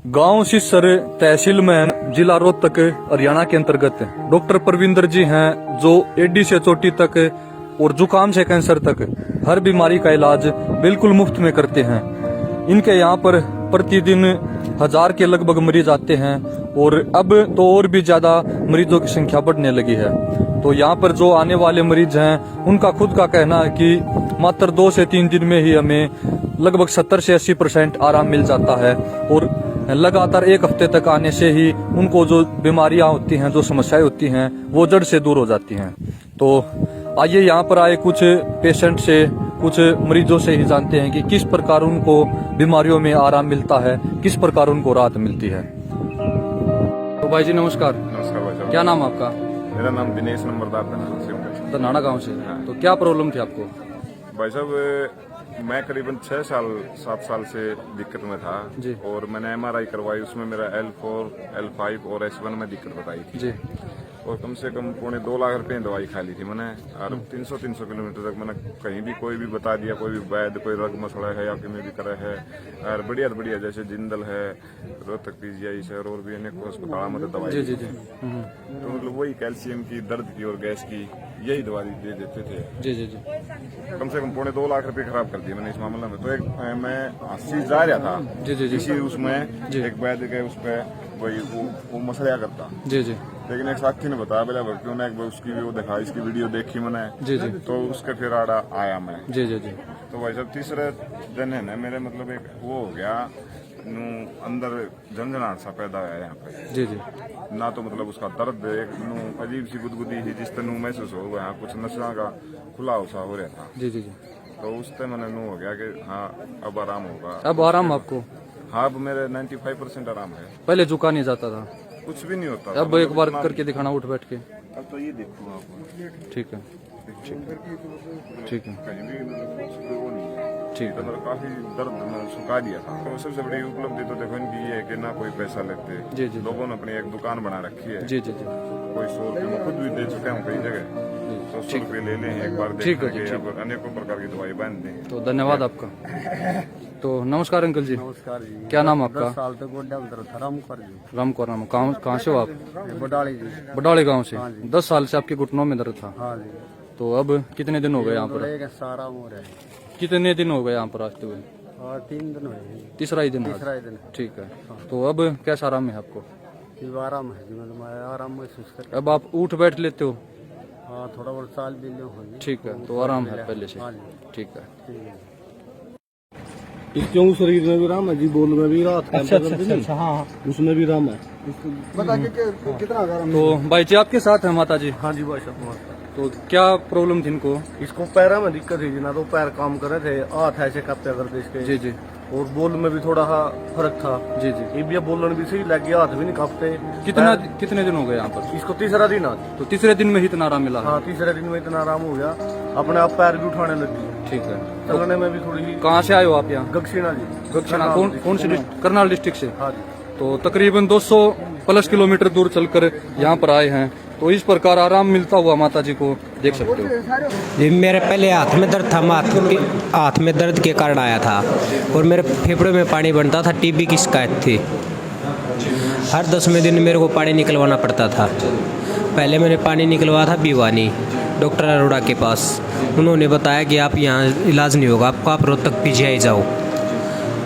गांव सिसर तहसील में जिला रोहतक हरियाणा के अंतर्गत डॉक्टर परविंदर जी हैं जो एडी से चोटी तक और जुकाम से कैंसर तक हर बीमारी का इलाज बिल्कुल मुफ्त में करते हैं। इनके यहाँ पर प्रतिदिन 1000 के लगभग मरीज आते हैं और अब तो और भी ज्यादा मरीजों की संख्या बढ़ने लगी है। तो यहाँ पर जो आने वाले मरीज हैं उनका खुद का कहना है कि मात्र 2 से 3 दिन में ही हमें लगभग 70 से 80% आराम मिल जाता है और लगातार 1 हफ्ते तक आने से ही उनको जो बीमारियां होती हैं, जो समस्याएं होती हैं, वो जड़ से दूर हो जाती हैं। तो आइए यहाँ पर आए कुछ पेशेंट से, कुछ मरीजों से ही जानते हैं कि किस प्रकार उनको बीमारियों में आराम मिलता है, किस प्रकार उनको राहत मिलती है। तो भाई जी नमस्कार। नमस्कार भाई साहब। क्या नाम आपका? मेरा नाम दिनेश नंबरदार धनाड़ा गाँव से। तो क्या प्रॉब्लम थी आपको? भाई साहब मैं करीबन 6-7 साल से दिक्कत में था जी। और मैंने MRI करवाई, उसमें मेरा L4, L5 और S1 में दिक्कत बताई थी जी। और कम से कम 2.25 लाख रुपए की दवाई खा ली थी मैंने। और 300 किलोमीटर तक मैंने कहीं भी कोई भी बता दिया, कोई भी वैद्य, कोई रग मसला है या किमें भी करे है और बढ़िया जैसे जिंदल है, रोहतक PGI शहर और भी अनेक अस्पताल में दवाई। जी जी जी। तो मतलब वही कैल्शियम की, दर्द की और गैस की यही दवाई दे देते थे। जी जी जी। कम से कम 2.25 लाख रुपए खराब कर दिए मैंने इस मामले में। तो एक मैं हंसी जा रहा था जी जी जी। किसी उसमें एक वैद्य के उस पे वही वो मसला करता। जी जी। लेकिन एक साथी ने बताया बोला भक्तियों ने उसकी वो देखा, इसकी वीडियो देखी मैंने। जी जी। तो उसके फिर आया मैं। जी जी जी। तो भाई साहब तीसरे दिन है ना मेरे मतलब एक वो हो गया अंदर झंझनाहट सा पैदा हुआ यहाँ पे। जी जी। ना तो मतलब उसका दर्द एक अजीब सी गुदगुदी थी जिस तरह महसूस हो गया, कुछ नशा का खुला सा हो रहा था। जी जी जी। तो उस टाइम मैंने हो गया कि हाँ अब आराम होगा। अब आराम आपको? हाँ अब मेरे 95% आराम है। पहले झुका नहीं जाता था? कुछ भी नहीं होता। अब एक बार करके दिखाना उठ बैठ के। अब तो ये देखो आप। ठीक है ठीक है कहीं भी मतलब कुछ वो नहीं है। ठीक तो मतलब काफी दर्द में सुखा दिया था। तो सबसे बड़ी उपलब्धि तो देखो इनकी ये है कि ना कोई पैसा लेते। जी जी। लोगों ने अपनी एक दुकान बना रखी है। जी जी जी। कोई 100 रुपये में खुद भी दे चुका हूँ कई जगह। तो 100 रुपये ले लें एक बार, ठीक है देख जी, के अनेकों प्रकार की दवाई बांध दें। तो धन्यवाद आपका। तो नमस्कार अंकल जी। नमस्कार जी। क्या नाम आपका? 10 साल तक गोड्डा में दर्द था। रामकर जी। रामकोर नाम। कहाँ से हो आप? बडाली जी। बडाले गांव से। 10 साल से आपके घुटनों में दर्द था? हाँ जी। तो अब कितने दिन हो गए यहाँ पर? एक सारा हो रहा है। कितने दिन हो गए यहाँ पर आते हुए? और 3 दिन हुए। तीसरा ही दिन आज? तीसरा ही दिन। ठीक है। तो अब कैसा आराम है आपको? ये आराम है जी, मतलब आराम महसूस कर। अब आप उठ बैठ लेते हो? हाँ थोड़ा बहुत साल भी ले हो। ठीक है। तो आराम है पहले से? हाँ जी। ठीक है। क्यों शरीर में भी राम है जी, बोल में भी रात है। अच्छा हाँ, उसमें भी राम है। बता कितना आराम। तो भाई जी आपके साथ है माता जी? हाँ जी भाई साहब। तो क्या प्रॉब्लम थी इनको? इसको पैरा में दिक्कत थी जी, ना तो पैर काम कर रहे थे, हाथ ऐसे कांपते करते इसके। जी जी। और बोल में भी थोड़ा सा फर्क था। जी जी। ये भी बोलने भी सही लग गया, हाथ भी नहीं कांपते। कितने दिन हो गए यहाँ पर? इसको तीसरा दिन आज। तो तीसरे दिन में ही इतना आराम मिला? हाँ तीसरे दिन में इतना आराम हो गया, अपने आप पैर भी उठाने लगी। ठीक है। चलने में भी थोड़ी सी। कहाँ से आए हो आप यहाँ? गगसीना जी। गगसीना कौन सी करनाल डिस्ट्रिक्ट से? हाँ जी। तो तकरीबन 200+ किलोमीटर दूर चलकर यहाँ पर आए हैं। तो इस प्रकार आराम मिलता हुआ माता जी को देख सकते हो। ये मेरे पहले हाथ में दर्द था, हाथ में दर्द के कारण आया था और मेरे फेफड़े में पानी बनता था, TB की शिकायत थी। हर 10वें दिन मेरे को पानी निकलवाना पड़ता था। पहले मैंने पानी निकलवाया था भिवानी डॉक्टर अरोड़ा के पास। उन्होंने बताया कि आप यहाँ इलाज नहीं होगा आपका, आप रोहतक PGI जाओ।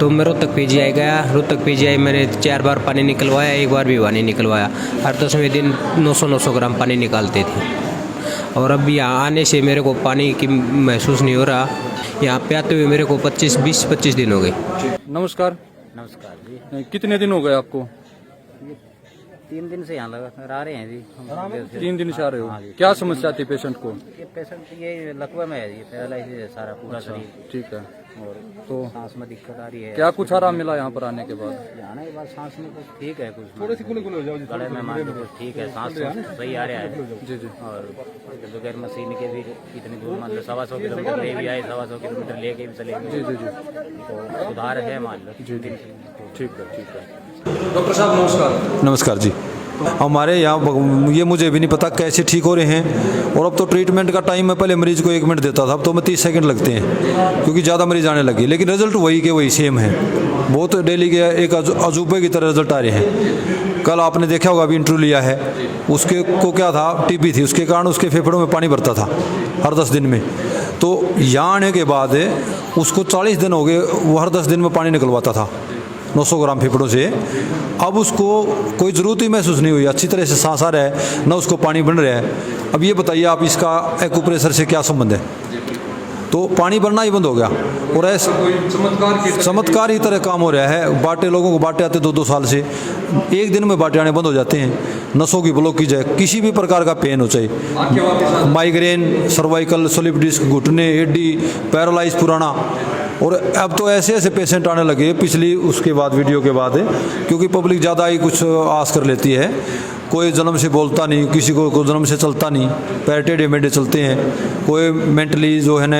तो मैं रोहतक PGI गया। रोहतक PGI मैंने 4 बार पानी निकलवाया, 1 बार भिवानी निकलवाया। हर 10वें दिन 900 ग्राम पानी निकालते थे। और अब यहाँ आने से मेरे को पानी की महसूस नहीं हो रहा। यहाँ पे आते हुए मेरे को 20-25 दिन हो गए। नमस्कार। नमस्कार जी। कितने दिन हो गए आपको? 3 दिन से यहाँ लगा रहे हैं जी। 3 दिन से आ रहे हो? क्या समस्या थी पेशेंट को? ये पेशेंट ये लकवा में है जी, पैरालाइसिस है सारा पूरा शरीर। ठीक है। और तो सांस में दिक्कत आ रही है। क्या कुछ आराम मिला यहाँ पर आने के बाद? आने के बाद सांस में कुछ ठीक है, कुछ थोड़ी सी गले में मान लो कुछ ठीक है, सांस सही आ रहा है। जी जी। और बगैर मशीन के भी इतनी दूर मान लो 125 किलोमीटर ले भी आए, 125 किलोमीटर लेके भी चले गए। जी जी जी। तो सुधार है मान लो। जी जी। ठीक है। डॉक्टर साहब नमस्कार। नमस्कार जी। हमारे यहाँ ये मुझे भी नहीं पता कैसे ठीक हो रहे हैं। और अब तो ट्रीटमेंट का टाइम मैं पहले मरीज को 1 मिनट देता था, अब तो मैं 30 सेकंड लगते हैं क्योंकि ज़्यादा मरीज आने लगे, लेकिन रिजल्ट वही के वही सेम है। बहुत डेली के एक अजूबे की तरह रिजल्ट आ रहे हैं। कल आपने देखा होगा, अभी इंटरव्यू लिया है, उसके को क्या था, टीबी थी, उसके कारण उसके फेफड़ों में पानी भरता था हर 10 दिन में। तो यहाँ आने के बाद उसको 40 दिन हो गए, वो हर 10 दिन में पानी निकलवाता था 900 ग्राम फेफड़ों से। अब उसको कोई ज़रूरत ही महसूस नहीं हुई, अच्छी तरह से सांस आ रहा है, न उसको पानी बन रहा है। अब ये बताइए आप, इसका एक्यूप्रेशर से क्या संबंध है? तो पानी बनना ही बंद हो गया और ऐसे चमत्कार ही तरह काम हो रहा है। बाटे लोगों को बाटे आते 2-2 साल से, एक दिन में बाटे आने बंद हो जाते हैं। नसों की ब्लॉक की जाए, किसी भी प्रकार का पेन हो, चाहे माइग्रेन, सर्वाइकल, स्लिप डिस्क, घुटने, एडी, पैरालाइज पुराना। और अब तो ऐसे ऐसे पेशेंट आने लगे पिछली उसके बाद, वीडियो के बाद, क्योंकि पब्लिक ज़्यादा ही कुछ आस कर लेती है। कोई जन्म से बोलता नहीं, किसी को जन्म से चलता नहीं, पैर टेढ़े मेढ़े चलते हैं, कोई मेंटली जो है ना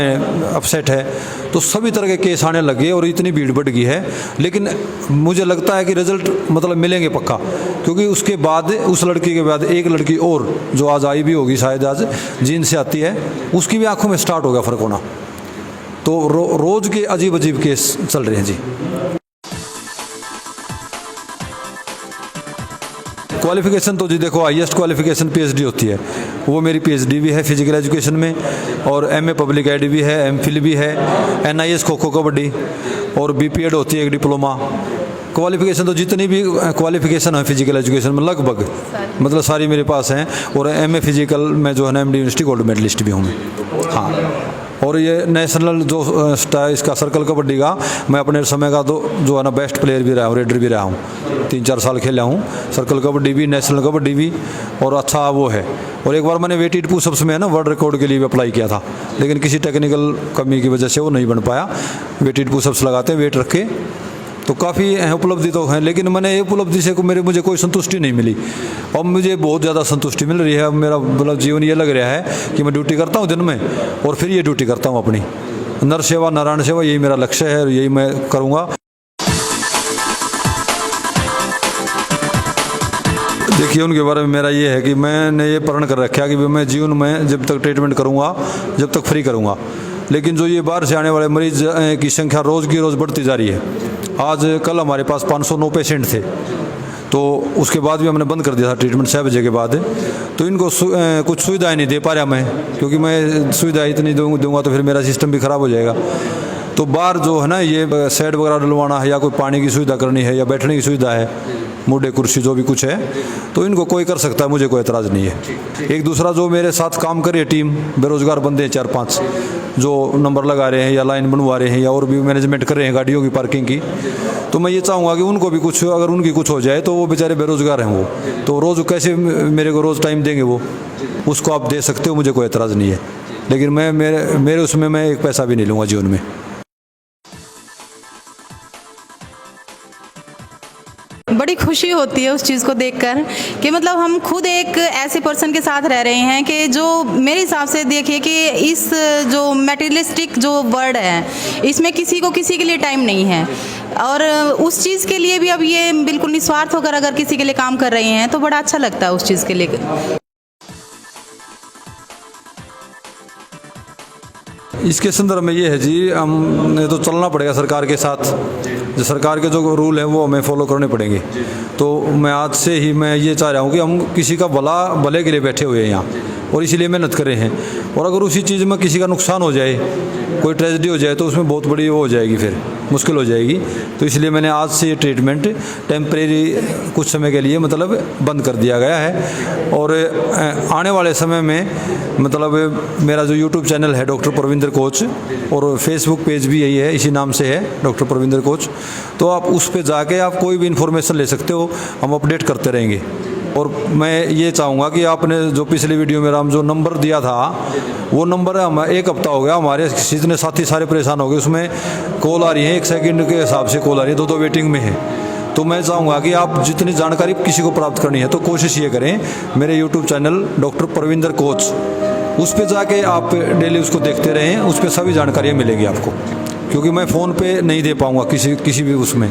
अपसेट है, तो सभी तरह के केस आने लगे और इतनी भीड़ बढ़ गई है। लेकिन मुझे लगता है कि रिजल्ट मतलब मिलेंगे पक्का, क्योंकि उसके बाद उस लड़की के बाद एक लड़की और जो आज आई भी होगी, शायद आज जीन से आती है, उसकी भी आंखों में स्टार्ट हो गया फ़र्क होना। तो रोज़ के अजीब अजीब केस चल रहे हैं जी। क्वालिफिकेशन तो जी देखो, हाईएस्ट क्वालिफिकेशन पीएचडी होती है। वो मेरी पीएचडी भी है फिजिकल एजुकेशन में, और एमए पब्लिक आईडी भी है, एमफिल भी है, एनआईएस खो खो कबड्डी, और बीपीएड होती है एक डिप्लोमा। क्वालिफिकेशन तो जितनी भी क्वालिफिकेशन है फिजिकल एजुकेशन में लगभग मतलब सारी मेरे पास हैं। और एमए फिजिकल में जो है ना एमडी यूनिवर्सिटी गोल्ड मेडलिस्ट भी हूँ मैं। हाँ, और ये नेशनल जो इसका सर्कल कबड्डी का मैं अपने समय का तो जो है ना बेस्ट प्लेयर भी रहा हूँ, रेडर भी रहा हूँ, 3-4 साल खेला हूँ, सर्कल कबड्डी भी, नेशनल कबड्डी भी, और अच्छा वो है। और एक बार मैंने वेटेड पुशअप्स में है ना वर्ल्ड रिकॉर्ड के लिए भी अप्लाई किया था, लेकिन किसी टेक्निकल कमी की वजह से वो नहीं बन पाया। वेटेड पुशअप्स लगाते हैं वेट रख के, तो काफ़ी उपलब्धि तो है, लेकिन मैंने ये उपलब्धि से मुझे कोई संतुष्टि नहीं मिली। अब मुझे बहुत ज़्यादा संतुष्टि मिल रही है। अब मेरा मतलब जीवन ये लग रहा है कि मैं ड्यूटी करता हूँ दिन में, और फिर ये ड्यूटी करता हूँ अपनी नर सेवा, नारायण सेवा, यही मेरा लक्ष्य है और यही मैं करूँगा। देखिए, उनके बारे में मेरा ये है कि मैंने ये प्रण कर रखा है कि मैं जीवन में जब तक ट्रीटमेंट करूँगा, जब तक फ्री करूँगा। लेकिन जो ये बाहर से आने वाले मरीज की संख्या रोज़ की रोज़ बढ़ती जा रही है। आज कल हमारे पास 509 पेशेंट थे, तो उसके बाद भी हमने बंद कर दिया था ट्रीटमेंट 6 बजे के बाद। तो इनको कुछ सुविधाएं नहीं दे पा रहा मैं, क्योंकि मैं सुविधाएं इतनी दूंगा तो फिर मेरा सिस्टम भी ख़राब हो जाएगा। तो बाहर जो है ना ये सेट वगैरह डलवाना है, या कोई पानी की सुविधा करनी है, या बैठने की सुविधा है, मुड़े कुर्सी जो भी कुछ है, तो इनको कोई कर सकता है, मुझे कोई एतराज़ नहीं है। एक दूसरा जो मेरे साथ काम करे टीम, बेरोजगार बंदे हैं 4-5 जो नंबर लगा रहे हैं या लाइन बनवा रहे हैं या और भी मैनेजमेंट कर रहे हैं गाड़ियों की पार्किंग की, तो मैं ये चाहूँगा कि उनको भी कुछ, अगर उनकी कुछ हो जाए तो वो बेचारे बेरोजगार हैं, वो तो रोज़ कैसे मेरे को रोज़ टाइम देंगे, वो उसको आप दे सकते हो, मुझे कोई एतराज़ नहीं है। लेकिन मैं मेरे उसमें मैं एक पैसा भी नहीं लूँगा जीवन में। बड़ी खुशी होती है उस चीज़ को देखकर कि मतलब हम खुद एक ऐसे पर्सन के साथ रह रहे हैं कि जो मेरे हिसाब से देखिए कि इस जो मटेरियलिस्टिक जो वर्ड है, इसमें किसी को किसी के लिए टाइम नहीं है, और उस चीज़ के लिए भी अब ये बिल्कुल निस्वार्थ होकर अगर किसी के लिए काम कर रहे हैं तो बड़ा अच्छा लगता है उस चीज़ के लिए। इसके संदर्भ में ये है जी, हमने तो चलना पड़ेगा सरकार के साथ, जो सरकार के जो रूल हैं वो हमें फॉलो करने पड़ेंगे। तो मैं आज से ही मैं ये चाह रहा हूँ कि हम किसी का भले के लिए बैठे हुए हैं यहाँ, और इसीलिए मेहनत कर रहे हैं। और अगर उसी चीज़ में किसी का नुकसान हो जाए, कोई ट्रेजेडी हो जाए, तो उसमें बहुत बड़ी वो हो जाएगी, फिर मुश्किल हो जाएगी। तो इसलिए मैंने आज से ये ट्रीटमेंट टेम्परेरी कुछ समय के लिए मतलब बंद कर दिया गया है। और आने वाले समय में मतलब मेरा जो यूट्यूब चैनल है डॉक्टर परविंदर कोच, और फेसबुक पेज भी यही है, इसी नाम से है डॉक्टर परविंदर कोच, तो आप उस पर जाके आप कोई भी इन्फॉर्मेशन ले सकते हो, हम अपडेट करते रहेंगे। और मैं ये चाहूँगा कि आपने जो पिछली वीडियो में हम जो नंबर दिया था, वो नंबर हम 1 हफ्ता हो गया, हमारे जितने साथी सारे परेशान हो गए, उसमें कॉल आ रही है 1 सेकंड के हिसाब से कॉल आ रही है, 2 वेटिंग में है। तो मैं चाहूँगा कि आप जितनी जानकारी किसी को प्राप्त करनी है तो कोशिश ये करें, मेरे YouTube channel doctor Parvinder coach, उस पर जाके आप डेली उसको देखते रहें, उस पर सभी जानकारियाँ मिलेगी आपको, क्योंकि मैं फ़ोन पे नहीं दे पाऊँगा किसी भी उसमें।